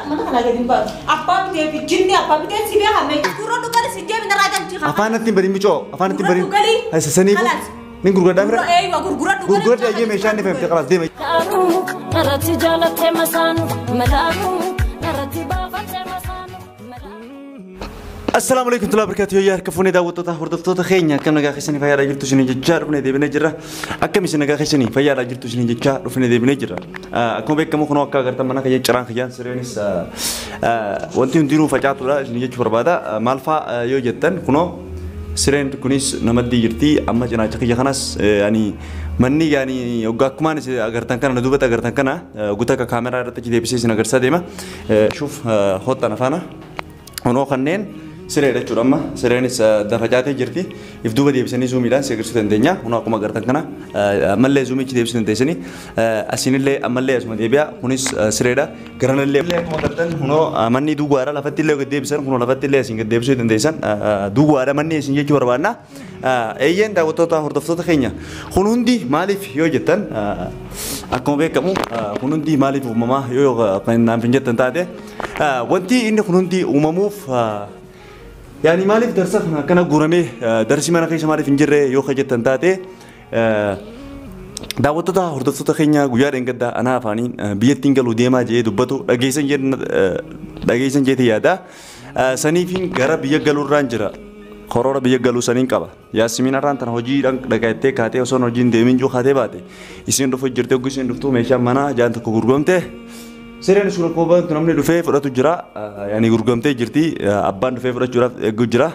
mana kana gadin ba apa bide jinni apa bide sibe ha me kuro dugal sije min rajan ti kha afanati bari mico afanati bari ay sani min gurgada mira gurgada ye me shani fahimta خلاص دي narati jalate masanu malaku narati bafate masanu السلام عليكم ورحمة الله وبركاته يا كفوني داوتوتا هردفتوتا خينيا كم نجا خشني فيا راجل تشني جار بني دي بنجرة أكمل نجا خشني فيا راجل تشني جار بني دي بنجرة أكون بيك كم خنوا كا قرطة منا كي جران خيان سرينيس وانتي نديرو فجأة ولا شني جت فربادا مالفا يو جتن خنوا سرين كونيس نمدي يرتي أما جنا تكيا خناس يعني مني يعني وقاك ما نس أقرتن كنا ندوبة أقرتن كنا قلت كاميرا رتجي دي بسيس نقرص ديما شوف خط نفانا ونو خنين سريرة جرامة سريرة دفعاتي جرتي يفدوا بدي بسني زومي لان سيكرس تندنيا هنا أقوم أقرتن كنا أملي زومي كده بسني تيسني أسيني اللي أملي أسمع ديبيا هنيس سريرة كرنا اللي أقوم أقرتن هنا مني دوغارا لفتي اللي قد بسن هنا لفتي اللي أسينك دي بسوي تنديسن دوغارا مني أسينك جوار بانا أيين داوتوتا هردفتوتا خينيا هنوندي مالف يوجتن أقوم بكمو هنوندي مالف وماما يو كان نام فينجت تنتاده وانتي إنه هنوندي وماموف يعني مالف درسك كنا غرامي درسي ما نخيش مالف إنجره يو خجت تنتاته داوتوتا هردفتوتا خينيا غيار إنكدا أنا فانين بيتينكال وديما جي دبتو داعيسن جي تيادا سنيفين غرا بيجالو رانجرا خورورا بيجالو سنين كابا ياسمين ران تنهجي رانك دكايته كاتي وسون هجين ديمين جو خاتي باتي إسين رفو جرتة وكسين رفتو ماشى منا جان تكوغرغمته سيرين سورة كوبا تنامني دفع فرات جرا يعني غرغمته جرتي أبان دفع فرات جرا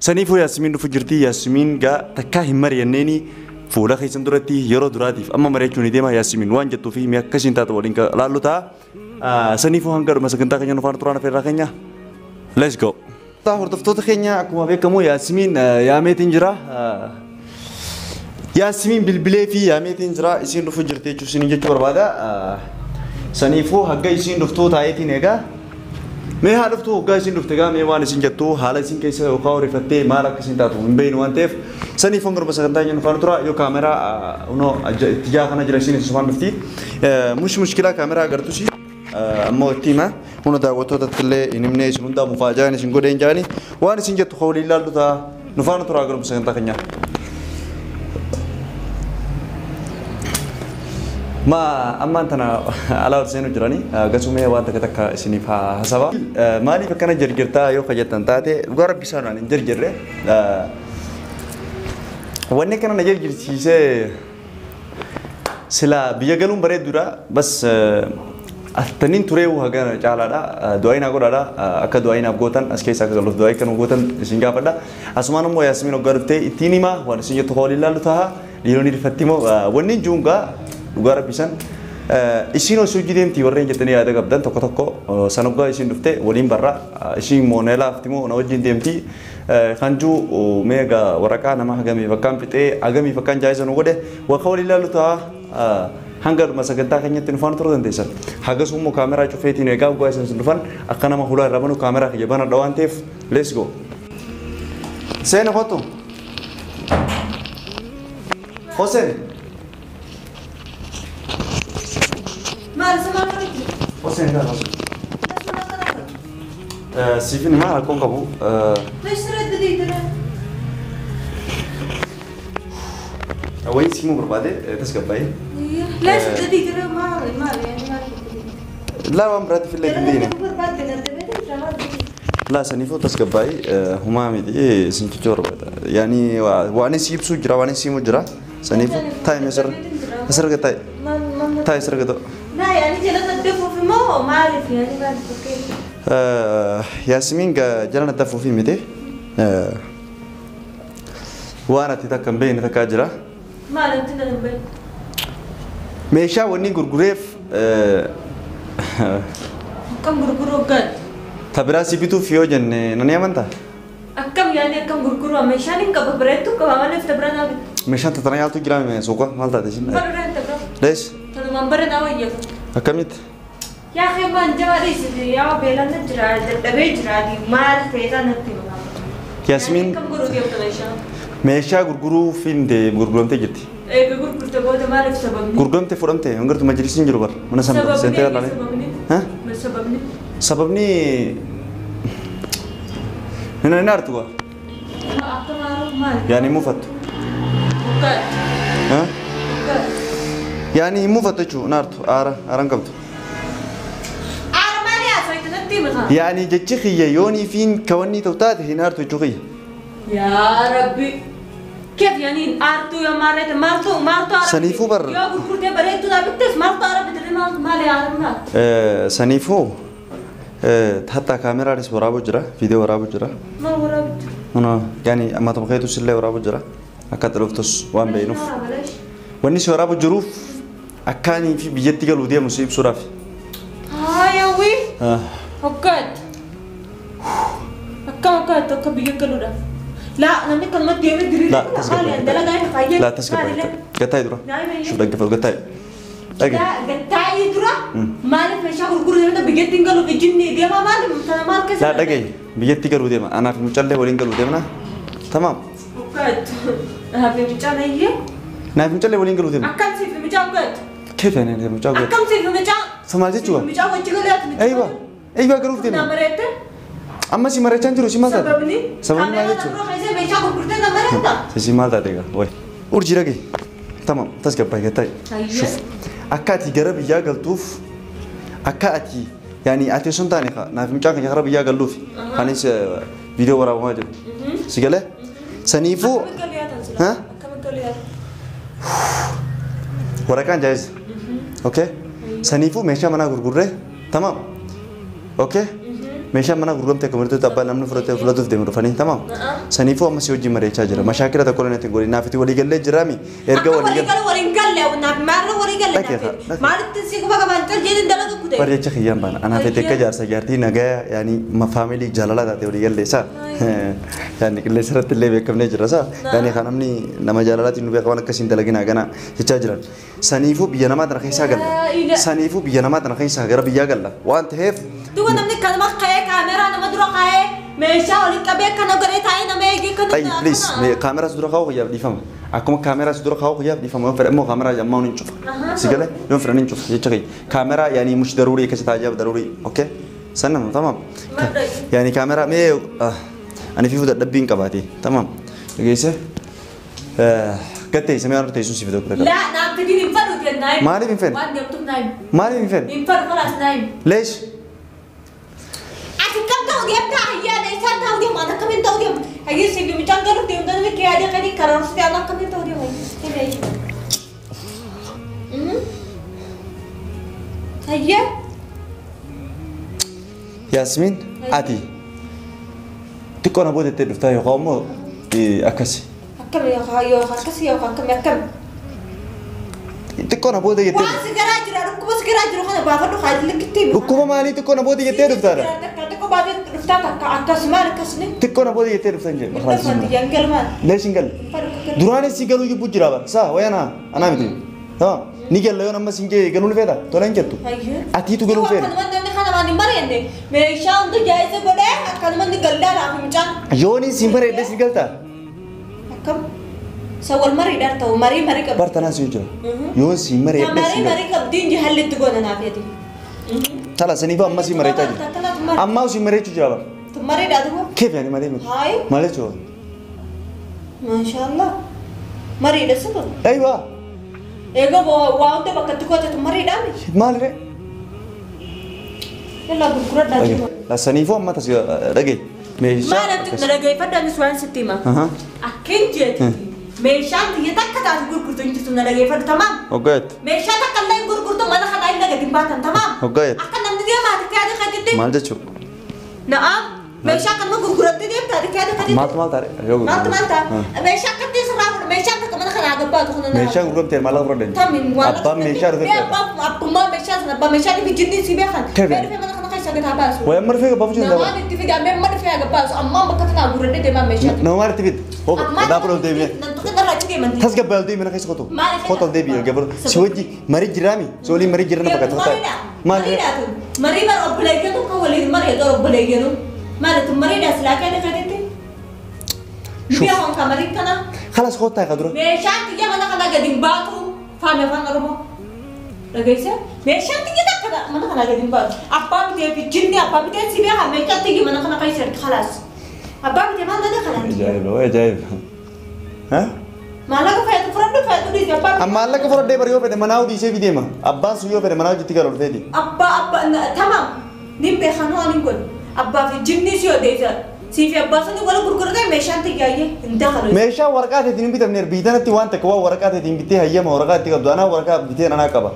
سنيفو ياسمين دفع جرتي ياسمين جا تكاه مري النيني فولا خيسن دراتي يرو دراتي أما مري كوني ديما ياسمين وان جتو في ميا كسين تاتو ولينك لالو تا سنيفو هنگر مسكنتا كنيا نفان ترانا في راكنيا let's go هردفتوتا خينيا أكو ما بيكمو ياسمين ياميتين جرا ياسمين بالبلي في ياميتين جرا إسين دفع جرتي جوسين جتو بربادا سنيفو هجا يسين دفتو تايتي نيجا ما هادفتو هجا يسين دفتجا ما يوان يسين جتو حالا يسين كيسة وقاو رفتة ما رك يسين تاتو من بين وانتف سنيفو غير بس كنتاين ينفرطرا يو كاميرا ونو اتجاه خنا جرسين سبحان دفتي مش مشكلة كاميرا قرطوشي أما التيمة هنا دعوتو تطلع إنمني سنودا مفاجأة نسنجو دينجاني وان يسين جتو خولي لالو تا نفان ترى غير بس كنتاكنيا ما أما أنتنا على ورسين وجراني قسمه وانت كتك سنيفها حسابا مالي فكنا جرجرتا يو خجت تنتاتي وقرب بيسانو عن جرجره وانه كنا نجرجر شيء سلا بيجالون بري دورا بس التنين تريه وهجنا جالا دا دعينا قرا دا أكاد دعينا بقوتن أسكيس أكاد لو دعي كانوا بقوتن سينجابا دا أسمانو مو ياسمين وقربته إتيني ما وانسينج تقولي لالو تها ليروني رفتيمو وانين جونغا lugar pisan isin osu jidem ti warren jetani ada gabdan toko toko sanoga isin dufte wolim barra isin monela aftimo na wajin demti kanju mega waraka nama hagami fakam pite agami fakan jaisan wode wa khawli lalu ta hangar masaganta kanya telefon tro dendesan haga sumo kamera chufeti nega gua isan telefon akana ma hula rabanu kamera ke jabana dawantef let's go sen foto Hossein Hossein dah masuk. Sifin mana aku kamu? ليش ترد دي ترى؟ Awalnya sih mau berbeda, terus kepai. ليش ترد دي ترى ما يعني ما لا ما berarti في الليل دينه. لا سنيفو terus kepai, huma midi sincucor berbeda. Yani wani sih sujra wani sih mujra. سنيفو تاي مسر مسر كتاي. تاي مسر كتو. لا يعني جلنا الدفو في ما ما أعرف يعني ما أعرف كيف. ياسمين جلنا الدفو في مدة. وانا تتكلم بين تكاجرا. ما أعرف تنا بين. ميشا وني غرغريف. كم غرغرو قد. تبراسي بيتو فيو جن نني أمانتا. أكم يعني أكم غرغرو ميشا نين كم بريتو كم عمله في تبرنا. ميشا تتراني على تو جرام سوكا مالتا تجين. برنا تبرنا. ليش؟ تلو مبرنا وياه. أكملت. يا أخي ما أنت ما ليش يا بيلا نجرا تبي دي مال فيتا نتيما. ياسمين. كم غرغرو ديو تمشى. ميشا غرغرو فين ده غرغرام تجتي. غرغرو تبغى تمال في سبب. غرغرام تفرم ته هنگر تو مجلسين جلوبر. mana sampai سبب سنتير لانه. سببني. ها؟ سببني. سببني هنا نارتوا يعني مو فتو ها يعني مو فتشو نارتو أرنكبتو يعني جتشخي يوني فين كوني توتات هنا نارتو جوخي يا ربي كيف يعني أرتو يا مارتو سنيفو بر يا غرغرتي بريتو دا بتس مارتو عربي تدري ما لي عربنا سنيفو حتى كاميرا رس ورابو جرا فيديو ورابو جرا ما ورابو أنا يعني أما تبغيتو سلة ورابو جرا أكاد لفتوس وان بينوف ونيس ورابو جروف أكاني في بيجتي قالوا دي مصيب صرافي يا وي أكاد أكاد بيجي قالوا ده لا نمني كلمة دي بدري لا تسكت لا تسكت قتاي درا شوف دقة فوق قتاي قتاي درا مالك مشاغل غرغر ده بيجتي قالوا بيجني دي ما مالك أنا مالك لا دقة بيجتي قالوا دي ما أنا في مجلة ولين قالوا دي منا تمام أكاد أنا في مجال هي نايف مجلة ولين قالوا دي ما أكاد في مجال قد كيف يعني في مجال قد أكاد في مجال سمعتي شو مجال وجهه أيوة قالوا دي ما أما سي مرة كان جروسي ما ذا سببني ما ذا شو سي ما ذا دقة وي أرجع رجع تمام تسكت باي قتاي شوف أكاتي جرب يا قلتوف أكاتي يعني أتي سنتاني خا نايف مجال يا جرب يا قلوفي خانيس فيديو ورا ما جب سيقله سنيفو ها ورا كان جاهز أوكي سنيفو ماشى منا غرغرة تمام أوكي ماشى منا غرغرة تكملت تبى نمن فرطة دمر فني تمام سنيفو أما سيوجي مري تاجر مشاكل تقول أنت تقولي نافتي ولي قال لي جرامي إرجع ولي قال له وناف مارو ولي قال له ما تنسيك بقى ما أنت جيد دلنا كده بري تخيام بان أنا في تك جار سجارتي نجا يعني ما فاميلي جلالا ده ولي قال لي سا يعني كل سرت اللي بيكم نجرا سا يعني خانمني نما جلالا تنو بيكون كسين دلقينا جنا تاجران سنيفو بيجنا ترى خيسا قال سنيفو بيجنا ترى خيسا غير بيجا قال وانت هيف تو نمني كلمة خير كاميرا نما درا خير ماشى ولي كبير كنا قريت هاي نما يجي كنا طيب بليز كاميرا سدرا خاو خياب دي فهم أكون كاميرا سدرا خاو خياب دي فهم فرق مو كاميرا جمعوا نشوف سيقله يوم فرق نشوف يجي كاميرا يعني مش ضروري كشتاجة ضروري أوكي سنة تمام يعني كاميرا مي أنا في فوت دبين كباتي تمام جيسه كتير سمعنا تيسون سيفيدو كذا لا نام تجي نفر وتي نايم ما لي بنفن وان يوم تم نايم ما لي بنفن نفر خلاص نايم ليش أتكلم تودي أبدا هي ليش تودي ما أنا كمين تودي هي سيبي مجال قالوا تيم ده نبي كيادي كذي كرر سيدي أنا كمين تودي هي ياسمين عادي تكون أبوه تدفع يقامو أكاسي كم يا خايو كسي يا كم يا كم تكون أبوه يتدفع واسي جراجر ركوب سي جراجر خنا بافدو خايد لك كتير ركوب مالي تكون أبوه يتدفع تكو بعد رفتك أكاسمار كسني تكون أبوه يتدفع ينقل ليش ينقل دوراني سيقولوا يبغوا جرابا سا ويانا أنا مدري تمام نيجي ليون أما سينجي قالوا لي فدا تولين كتو أتي تو قالوا فدا ميشان تو جايزة بده كان من نقلنا رافي مجان يوني سيمبر إدس نقلتا كم سوال مري دارته ومري كب برتنا سيجرا يون سيمبر إدس مري كب دين جهل تقول أنا فيدي تلا سنيفا أما سيمبر إدس أما سيمبر إدس جرابا تمري دادو كيف يعني مري هاي مري شو ما شاء الله مري دسته أيوة إيجا واو ده بكتكو تمري دامي مالري يلا بكرة دادو لا سنيفا أما تسي رجع ميشا ما نبتك نرجع فدا نسوان ستيما أكيد جت ميشان تيجي تكتا تقول كرتو إنت نرجع فدا تمام أوكيت ميشان تكلا يقول كرتو ما دخل إلا قديم باتن تمام أوكيت أكن نمدي ما تكاد خدتي مال جتشو نعم ميشان كنا كرت دي تكاد خدتي مال تاري مال تا ميشان كنتي سراب ميشان تكمل خلا عقبات خلنا ميشا غرم تير مالا غرم دين تامين أبا ميشا رفيق أبا ما ميشان أبا ميشان في جدي سيبيخان كيف سجد هباس ويا مرفق بابو جندا نوار تفيد أمم مرفق هباس أمم بكتنا بورد دي ما مشات نوار تفيد هو دابلو دي بيه نتوقع نرى تيجي من تاس قبل دي من كيس خطو خطو دي بيه قبل سويجي مري جرامي سولي مري جرنا بكت خطا ما مري ما رب ليجنو كولي مري دور رب ليجنو ما لت مري ناس لكن خدتي بيا هم كمري كنا خلاص خطا يا قدرو مشات تيجي من كنا قديم باتو فاهم فاهم رمو Dhagaysa meeshaan tiyya takka mana kana gadi hin baatu. Abbaa bitee fi jinni abbaa bitee si beekaa meeshaan tiyya mana kana keessatti khalaas. Abbaa bitee maal godhe kana? Ajaa'iba. Ha? Maallaqa fayyadu dhiise abbaa bitee. Maallaqa fudhadhee bari yoo fedhe manaa dhiisee fi deema. Abbaan sun yoo fedhe manaa hojjetti galu dhufeeti. Abbaa tamam. Nin beekanuu ani godhu. Abbaa fi jinni si odeessa. Sifi abbaa suni wala gurgurtaa meeshaan tiyyaayee hin dakhalu. Meeshaa waraqaa ta'eetiin bitamne biitanatti waan takka waan waraqaa ta'eetiin bitee hayyama waraqaa itti qabdu anaa waraqaa bitee anaa qaba.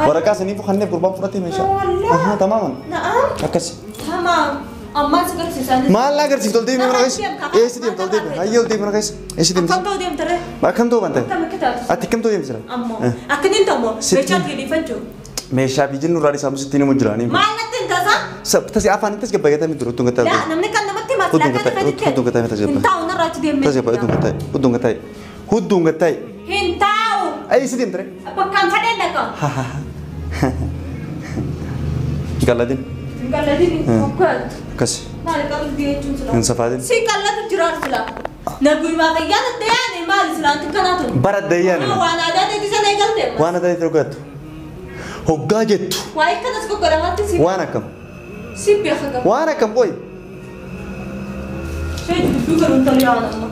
Waraqaa saniif kanneen gurbaan fudhatee meeshaa. Aha tamaaman. Na'am. Akkas. Tamam. Ammaan si garsiisan. Maal laa garsiif toltee mana keessa? Eessi deem toltee hayyee toltee mana keessa? Eessi deem? Akkam ta'u deemtare? Akkam ta'u bantee? Akkam kitaatu? Ati akkam ta'u deemsira? Ammoo akkaniin ta'u meeshaan gadiifachuu. Meeshaa fi jinnu irraa isaamu sittiin himu jiraanii. Maal natti hin tasaa? Tasi afaan ittis gabbaayyataa miti ruttuun gataa. Yaa namni kan namatti maslaakaa ta'e hudduun gataa miti hin taa'u narraa achi deemee. Tas gabbaa hudduun gataa hudduun gataa. Hin taa'u. Ayi si deemtare? Bakkaan fadheen dhaqa. Galladin. Galladin fakkaatu. Akkas. Maali qabu jechuun sila. Hin safaadin. Si qallatu jiraan sila. Nagui waaqayyaan adda yaane maali silaanti kanaatu. Bara adda yaane. Waan aadaa ta'e sana eegalte. Waan aadaa ta'e dhugaatu. Hoggaa jettu. Waa'ee kanas goggoramatti si. Waan akkam. Si beeka gaba. Waan akkam boy. Shee dubbii garuun tali yaa'an amma.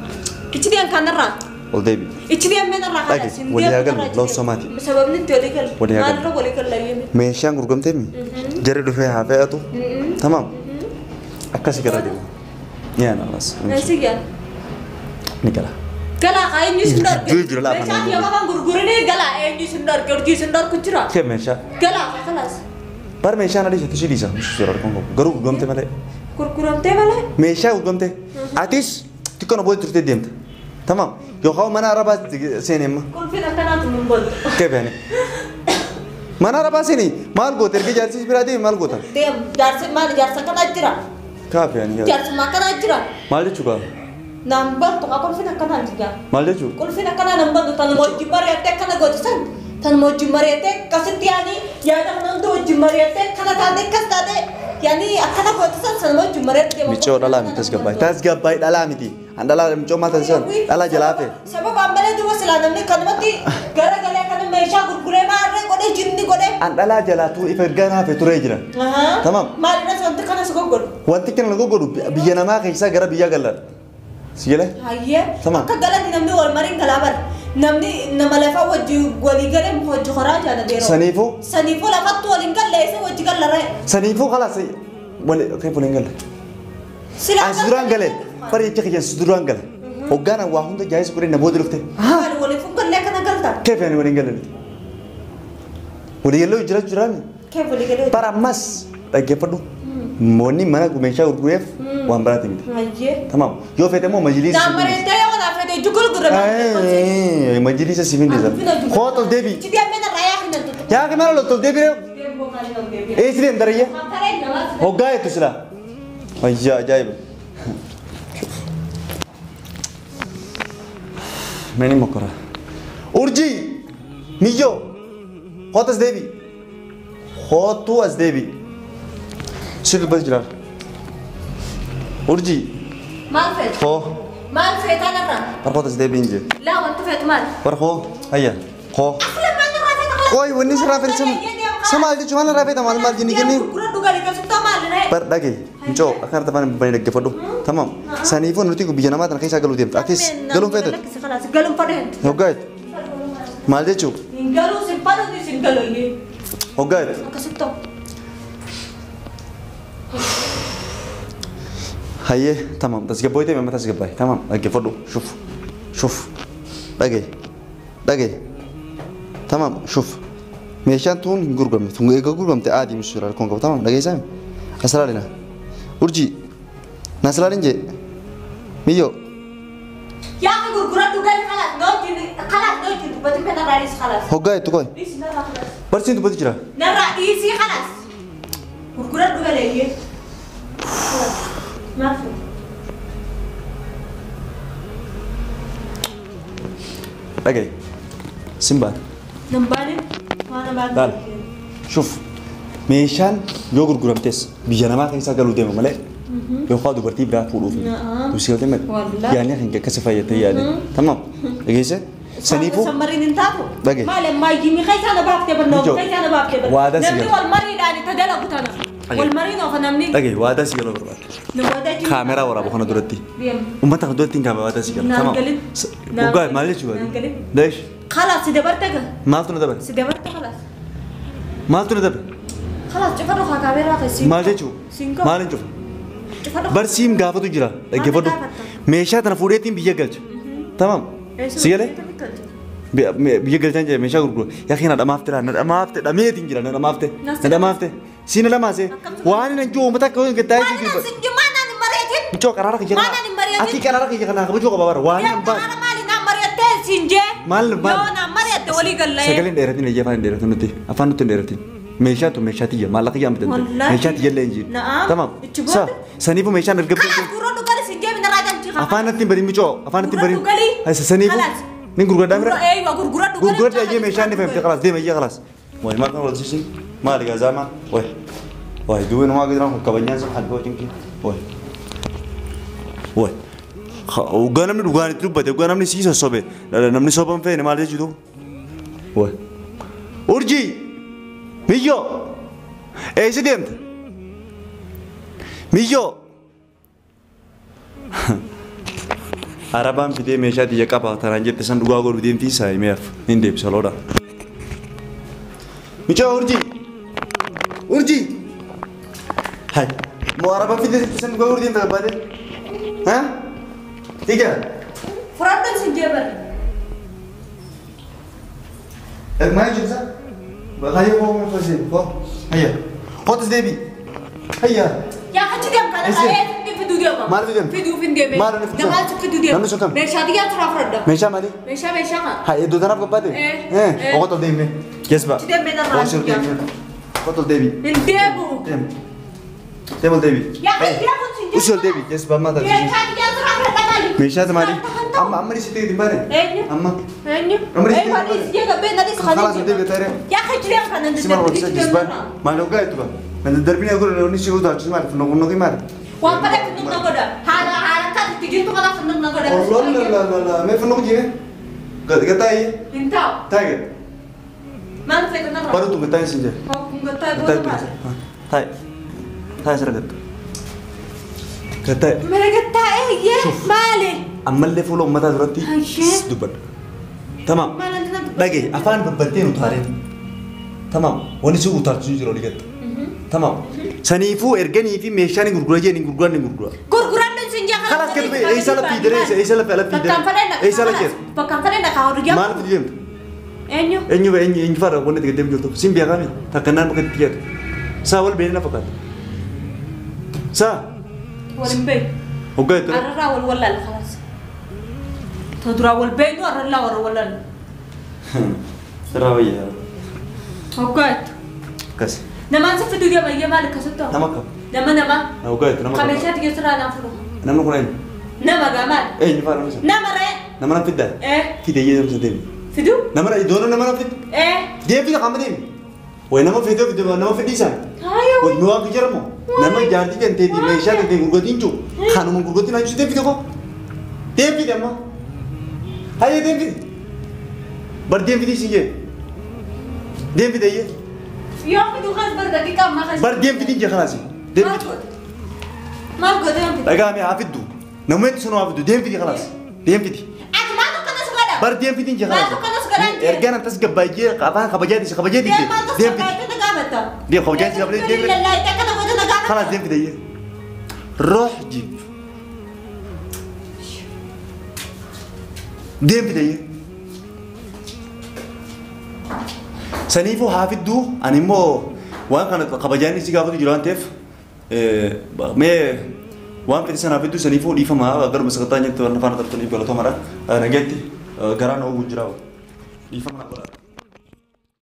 Ichi deeman kanarraa. Ol deebi. Ichi deeman narraa kanas. Walii haa galu lawsamaati. Sababni itti walii galu. Walii haa galu. Maalirra walii galu layyame. Meeshaan gurgurtamtee mi? Jarri dhufee haa fe'atu. Tamam. Akkasi gara deemu. Yaana alas. Nasi yaa. Ni gala. Gala eenyu sin darbe. Jira laa Meeshaan yoo kan gurguranii gala eenyu sin darbe urjii sin darbe jira. Kee meeshaa. Gala kanas. Bar meeshaan adii ishee tishii dhiisa. Suuraa argamu qabu. Garuu gurgurtamtee malee. Gurguramtee malee. Meeshaa gurgurtamtee. Atis xiqqoon booda turtee deemta. Tamam. Yookaan mana arabaa seenee amma. Kolfin akkanaatu nun booda. Kee beene. Mana arabaa seenee maal goota erga jaarsis biraa deeme maal goota? Deem jaarsi maali jaarsa kanaa jira. Kaafiyaan yaa. Jaarsi maa kanaa jira. Maal jechuudha? Naan bantu kaa kolfin akkanaa jira. Maal jechuudha? Kolfin akkanaa nan bantu tan wajjin mari'attee akkana gootisan. Tan wajjin mari'attee akkasitti yaani yaada kana hundi wajjin mari'attee kana taatee akkas taatee yaani akkana gootisan san wajjin mari'attee. Michoo dhalaa miti tasgabbaay. Tasgabbaay dhalaa miti. An dhalaa michoo maal taasisan? Dhalaa jalaa fee. Sababa ammalee duuba silaa namni kanumatti gara galee kana meeshaa gurguree maarree godhee jinni godhee. An dhalaa jalaatuu ifa ergaan hafe turee jira. Tamam. Maaliidhaas wanti kanas goggodhu. Wanti kana goggodhu biyya namaa keessaa gara biyya gallaadha. Sigilee? Hayyee. Tamam. Akka galatti namni wal mariin galaa bara. Namni nama lafa wajji walii galee hojii horaa jaala deeroo. Saniifuu? Saniifuu lafatti waliin galleessa wajji gallaree. Saniifuu khalaas wali kee waliin galle. As duraan galee bari jecha kiyyan duraan gale. Hoggaan waa hunda jaayis godhee namoota dhufte. Maali waliin gallee kana galtaa? Kee fe'anii waliin galle. Walii gallee jira jiraan. Kee walii galee. Bara ammas dhaggeeffadhu. Moonni mana meeshaa gurgureef waan biraati miti. Hayyee. Tamam. Yoo feete moo majliisa. Naammareettee yoo naaf feete jugul gurra. Majliisa siifin deesan. Kooto deebi. Ci deemee narraa yaa hin dantu. Yaa kan mala loltol deebi reew. Eessi deem darayya. Hoggaa jettu sila. Ayyaa ajaa'iba. Meni mokora. Urjii. Miyyoo. Kootas deebi. Kootu as deebi. Sirri bas jiraar. Urjii. Maal feetu? Koo. Maal feetaa narraa? Barkootas deebiin jee. Laa wanti feetu maal? Barkoo. Ayya. Koo. Lamaan narraa feetu. Koi wanni sirraa feetu sama jechuun maal irraa feeta maal jenni kenni. Gurgura dhugaa keessattuu maal ree? Bar dhage. Michoo akkaan tafaan bani dhaggeeffadhu. Tamam. Saniifuu nuti biyya namaa tana keessaa galuu deemta. Atis galuun feetu. Galuun fadheen. Hoggaa jetu. Maal jechuu? Hin galuu sin fadhuun sin galuu. Hoggaa jetu. Akkasitti ta'u. Hayyee tamam tasgabbaa'ee ta'e mamma tasgabbaa'e tamam dhaggeeffadhu shuf shuf dhage dhage tamam shuf meeshaan tuun hin gurguramne tun eega gurguramte aadii misuura rakkoon qabu tamam dhageessaa asiraalina urjii nasiraalin jee miyyoo. Yaa ka gurgura dhugaa kalaas nootiin dubbatti kan narraa dhiisi kalaas. Hoggaa jettu koi. Dhiisi narraa kalaas. Barsiin dubbatti jira. Narraa dhiisii kalaas. Gurgura dhugaa leeyyee. Maaf. Dhage simbaan. Nambaani waan baatu. Laal shuf meeshaan yoo gurguramtes biyya namaa keessaa galuu deema malee yookaan dubartii biraa fuudhuuf. Dursii galtee malee yaadni kan akkasii fayyadee yaadee tamam dhageesse سنيفو سمرين انتاتو دقي ما لما يجي خيس انا بابتي بالنوم ميجو. خيس انا بابتي وهذا نمني سيجار. والمريض يعني تدلع بتانا والمريض وخنمني دقي وهذا سيجار نبدا كاميرا ورا بخنا دورتي بيم وما تاخذ تين كاميرا وهذا سيجار تمام نانقلب. وقاي معلش شو نانقلب. ليش خلاص سيدبرتك ما تنا دبر سيدبرت خلاص ما تنا دبر خلاص جفروا كاميرا خيسين ما جيتشو سينكو ما لنشوف برسيم قافة تجرا قافة ميشات أنا فوريتين بيجعلش تمام سيالة بيجعلش جاي ميشا غرقو يا أخي أنا ما أفتح أنا ما أفتح أنا مية تنجرا أنا ما أفتح أنا ما أفتح سينا لا ما سي وأنا نجوا متى كون كتاي ما أنا سنجمانا نمريتين بيجوا كرارا كي ما أنا نمريتين أكيد كرارا كي كنا بيجوا كبار وأنا يا نبى أنا مالي نمريتين سنجة مال يو نمريتين ولي قال لي سكالين ديرتين يجي فان ديرتين نتي أفان نتين ديرتين ميشات وميشات يجي مالك يا متن ميشات يجي لينجي تمام سا سنيفو ميشان نرجع كورون قال سنجة من راجع تيجا أفان نتين بريم بيجوا أفان نتين بريم هاي سنيفو خلاص نين غرقة دامرة أيوة غرقة يجي ميشان نفهم خلاص دي ميجي خلاص واي ما كان ولا شيء ما لقى زمان واي دوين ما قدرنا كبنيان سب حد بوجين كي واي وقانا من وقانا تلوبة وقانا من سيسا صبي لا نمني صبام فين ما ليش يدو واي أورجي ميجو إيش ديمت ميجو Arabaan fidee meeshaa xiyya qaba taraan jette san dhugaa godhu deemtii isaa himeef hin deebisa loodha. Michoo urjii hai moo arabaan fidee san dhugaa godhu deemta gabaadee haa tiga فرادن سنجبر ما يجوز هيا هو فازين هو هيا هات ديبي هيا يا أخي تديم كذا خير في دوديا ما ما في دوديا. في دوديا في دوديا ما في دوديا. دمال في دوديا نمشي كم؟ مشادي يا ترى فردا meeshaa maali مشا ما hai iddoo tanaaf gabaadee oqotol deemne keessba تديم بين الراجل oqotol deebi الديبو deemol deebi يا أخي يا أخي سنجبر usul deebi keessba amma ta'a مشادي يا ترى فردا مالي meeshaa maali amma ni sitti dimbaare amma أيوة أمري أيوة تديم هذه سيجا بين هذه خلاص deebi taare يا أخي تديم كذا simar wajjin jisbaan maal ogaa itti ba kan darbine gurra ni si utaa chismar funo funo kimar وأنا بدك تنقل نقدا هذا كذا تجي تقول أنا تنقل نقدا Allah la me funo kujine gatai أنت tai ما أنت لك نقرأ baru tu gatai sinja قطع gatai tai tai sara gatai مرقت تاعي مالي amma illee fuula uummataa duratti Ashee. dubbadhu. Tamaam. مال عندنا Dhagaye afaan babbalteen utaaleen. Tamaam. Wanni si utaalchisuu jira olii gatta. Tamaam. Saniifuu erganii fi meeshaan hin gurgura jeen hin gurguran hin gurgura. gurguran dan senja Kalas kan be eessa la fiidere eessa la fela fiidere eessa la keessa. Bakkan fadhe na kaawdu jam Maal fi deemtu? enyu Eenyu fara wanni tege deemu jirtu sin biyaa kaami takkanaan bakka itti yaadu. Saa wal beekna fakkaata. Saa walin bay hoggaa itti arra wal walal khalas tadra wal baynu arra wal walal sirraa wayyaa. hokat Kas naman sa fidu dia mai mal kasutto nama kam nama na hoggaa itti nama kam kamisha tige sura na fulu namni kun eenyu? nama gamal Eenyu fara namni sun? nama re Nama na fiddaa? eh Fidee jedhamu sa deemu. fidu Nama na iddoo nama na fidda. eh Deemu fida qaama deemu. Wayi nama fidee nama fiddiisan. ayo Nu waan bijaramu nama jaartii kan ta'e meeshaa kan ta'e gurgurtiin jiru kanuma gurgurtiin achi deemu fide ko. Deemu fide amma. Hayyee deemu fide. Bar deemu fide isin jee. Deemu fide iyyee. يوم fidu khas bar dakika ma khas Bar deemu fide jee khalaasi. Deemu fide. ما قدام Dhagaa mee haa fiddu. Namoonni sun haa fiddu deemu fide khalaas. Deemu fide. ما تكنس غدا Bar deemu fide jee ما khalaasi. تكنس غدا Ergaan antas gabbaajee afaan kabajaati kabajaati dia ma deemu تسكت fide. تنقامتا Deemu kabajaati kabajaati deemu fide. لا تكنا غدا نقامتا خلاص دين في دقيقة روح جيب دين في دقيقة سنيفو حافظ دو أنا مو وان كانت قبجاني سيجابو جلوان تف ما وان في سنة حافظ دو سنيفو ليفا ما أقدر مسكتاني تو أنا فانا ترتني بقول تومرا أنا جيت قران أو وجراو ليفا ما